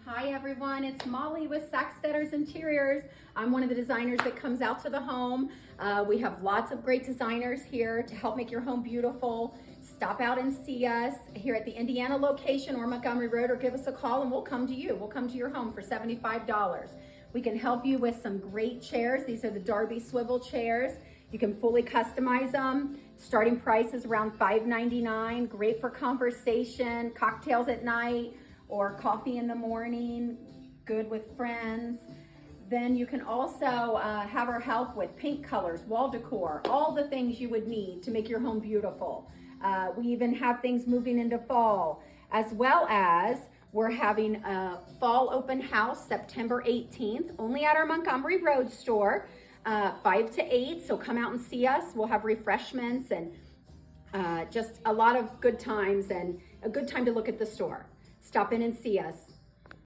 Hi everyone, it's Molly with Sacksteder's Interiors. I'm one of the designers that comes out to the home. We have lots of great designers here to help make your home beautiful. Stop out and see us here at the Indiana location or Montgomery Road, or give us a call and we'll come to you. We'll come to your home for $75. We can help you with some great chairs. These are the Darby swivel chairs. You can fully customize them. Starting price is around $5.99. Great for conversation, cocktails at night, or coffee in the morning, good with friends. Then you can also have our help with paint colors, wall decor, all the things you would need to make your home beautiful. We even have things moving into fall, as well as we're having a fall open house September 18th, only at our Montgomery Road store, 5 to 8, so come out and see us. We'll have refreshments and just a lot of good times and a good time to look at the store. Stop in and see us.